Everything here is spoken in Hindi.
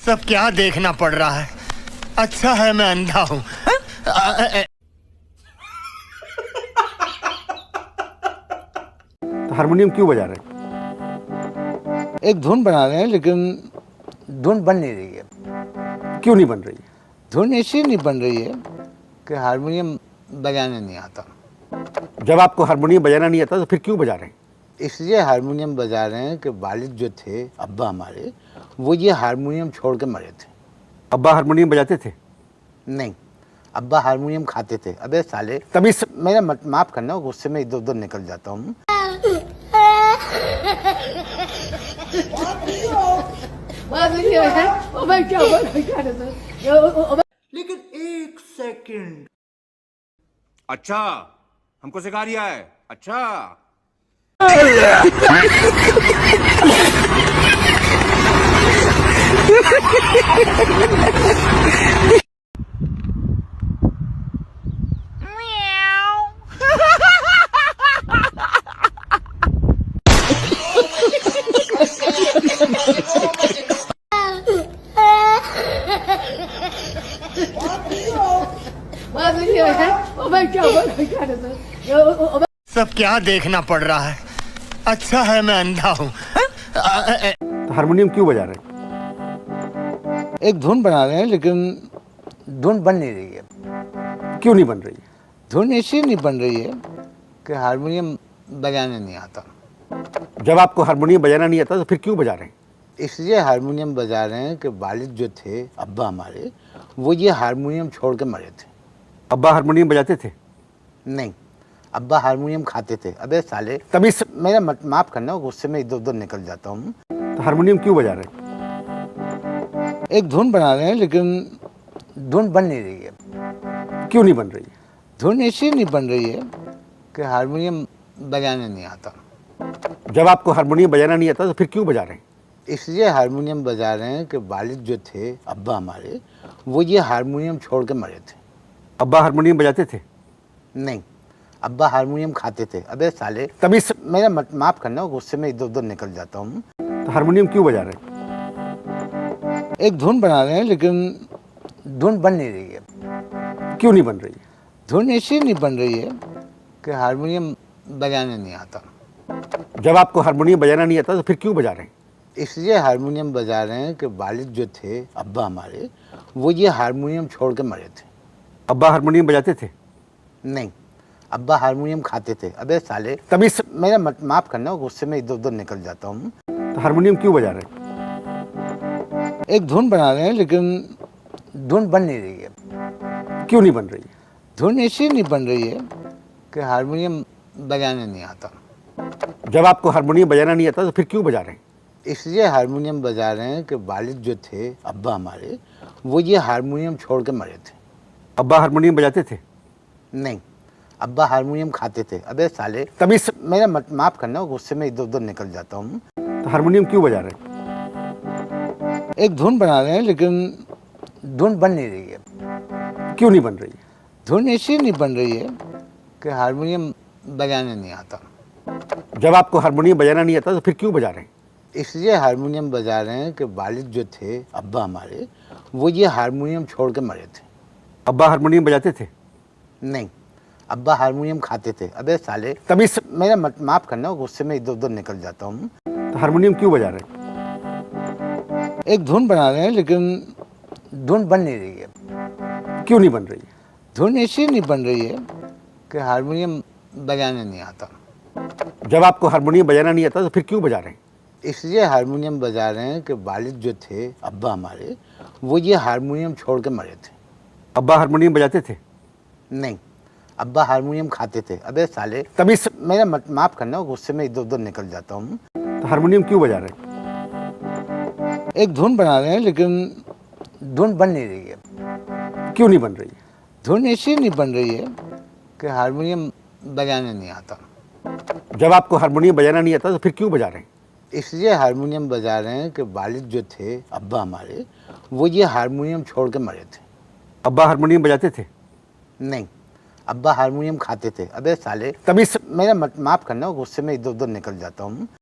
सब क्या देखना पड़ रहा है। अच्छा है मैं अंधा हूँ। तो हारमोनियम क्यों बजा रहे हैं? एक धुन बना रहे हैं लेकिन धुन बन नहीं रही है। क्यों नहीं बन रही? धुन इसलिए नहीं बन रही है कि हारमोनियम बजाने नहीं आता। जब आपको हारमोनियम बजाना नहीं आता तो फिर क्यों बजा रहे हैं? इसलिए हारमोनियम बजा रहे हैं कि वालिद जो थे अब्बा हमारे, वो ये हारमोनियम छोड़ के मरे थे। अब्बा हारमोनियम बजाते थे? नहीं, अब्बा हारमोनियम खाते थे। अबे साले, तभी मेरा माफ करना, गुस्से में इधर उधर निकल जाता हूँ। लेकिन एक सेकंड। अच्छा, हमको सिखा रिया है। अच्छा सब क्या देखना पड़ रहा है। अच्छा है मैं अंधा हूँ। तो हारमोनियम क्यों बजा रहे हैं? एक धुन बना रहे हैं लेकिन धुन बन नहीं रही है। क्यों नहीं बन रही? धुन इसलिए नहीं बन रही है कि हारमोनियम बजाने नहीं आता। जब आपको हारमोनियम बजाना नहीं आता तो फिर क्यों बजा रहे हैं? इसलिए हारमोनियम बजा रहे हैं कि वालिद जो थे अब्बा हमारे, वो ये हारमोनियम छोड़ के मरे थे। अब्बा हारमोनियम बजाते थे? नहीं, अब्बा हारमोनियम खाते थे। अबे साले, तभी मेरा माफ करना, गुस्से में इधर उधर निकल जाता हूँ। तो हारमोनियम क्यों बजा रहे हैं? एक धुन बना रहे हैं लेकिन धुन बन नहीं रही है। क्यों नहीं बन रही? धुन इसलिए नहीं बन रही है कि हारमोनियम बजाने नहीं आता। जब आपको हारमोनियम बजाना नहीं आता तो फिर क्यों बजा रहे हैं? इसलिए हारमोनियम बजा रहे हैं कि वालिद जो थे अब्बा हमारे, वो ये हारमोनियम छोड़ के मरे थे। अब्बा हारमोनियम बजाते थे? नहीं, अब्बा हारमोनियम खाते थे। अबे साले, तभी मेरा माफ करना, गुस्से में इधर उधर निकल जाता हूँ। तो हारमोनियम क्यों बजा रहे हैं? एक धुन बना रहे हैं लेकिन धुन बन नहीं रही है। क्यों नहीं बन रही? धुन इसलिए नहीं बन रही है कि हारमोनियम बजाने नहीं आता। जब आपको हारमोनियम बजाना नहीं आता तो फिर क्यों बजा रहे हैं? इसलिए हारमोनियम बजा रहे हैं कि वालिद जो थे अब्बा हमारे, वो ये हारमोनियम छोड़ के मरे थे। अब्बा हारमोनियम बजाते थे? नहीं, अब्बा हारमोनियम खाते थे। अबे साले, तभी मेरा माफ करना, गुस्से में इधर उधर निकल जाता हूँ। तो हारमोनियम क्यों बजा रहे हैं? एक धुन बना रहे हैं लेकिन धुन बन नहीं रही है। क्यों नहीं बन रही? धुन इसलिए नहीं बन रही है कि हारमोनियम बजाने नहीं आता। जब आपको हारमोनियम बजाना नहीं आता तो फिर क्यों बजा रहे हैं? इसलिए हारमोनियम बजा रहे हैं कि वालिद जो थे अब्बा हमारे, वो ये हारमोनियम छोड़ के मरे थे। अब्बा हारमोनियम बजाते थे? नहीं, अब्बा हारमोनियम खाते थे। अबे साले, तभी मेरा माफ करना, गुस्से में इधर उधर निकल जाता हूँ। तो हारमोनियम क्यों बजा रहे हैं? एक धुन बना रहे हैं लेकिन धुन बन नहीं रही है। क्यों नहीं बन रही? धुन इसलिए नहीं बन रही है कि हारमोनियम बजाने नहीं आता। जब आपको हारमोनियम बजाना नहीं आता तो फिर क्यों बजा रहे हैं? इसलिए हारमोनियम बजा रहे हैं कि वालिद जो थे अब्बा हमारे, वो ये हारमोनियम छोड़ के मरे थे। अब्बा हारमोनियम बजाते थे? नहीं, अब्बा हारमोनियम खाते थे। अबे साले, तभी मेरा माफ करना, गुस्से में इधर उधर निकल जाता हूँ। तो हारमोनियम क्यों बजा रहे हैं? एक धुन बना रहे हैं लेकिन धुन बन नहीं रही है। क्यों नहीं बन रही? धुन इसलिए नहीं बन रही है कि हारमोनियम बजाने नहीं आता। जब आपको हारमोनियम बजाना नहीं आता तो फिर क्यों बजा रहे हैं? इसलिए हारमोनियम बजा रहे हैं कि वालिद जो थे अब्बा हमारे, वो ये हारमोनियम छोड़ के मरे थे। अब्बा हारमोनियम बजाते थे? नहीं, अब्बा हारमोनियम खाते थे। अबे साले, तभी मेरा माफ करना, गुस्से में इधर उधर निकल जाता हूँ। तो हारमोनियम क्यों बजा रहे हैं? एक धुन बना रहे हैं लेकिन धुन बन नहीं रही है। क्यों नहीं बन रही? धुन इसलिए नहीं बन रही है कि हारमोनियम बजाने नहीं आता। जब आपको हारमोनियम बजाना नहीं आता तो फिर क्यों बजा रहे हैं? इसलिए हारमोनियम बजा रहे हैं कि वालिद जो थे अब्बा हमारे, वो ये हारमोनियम छोड़ के मरे थे। अब्बा हारमोनियम बजाते थे? नहीं, अब्बा हारमोनियम खाते थे। अबे साले, तभी मेरा माफ करना, गुस्से में इधर उधर निकल जाता हूँ।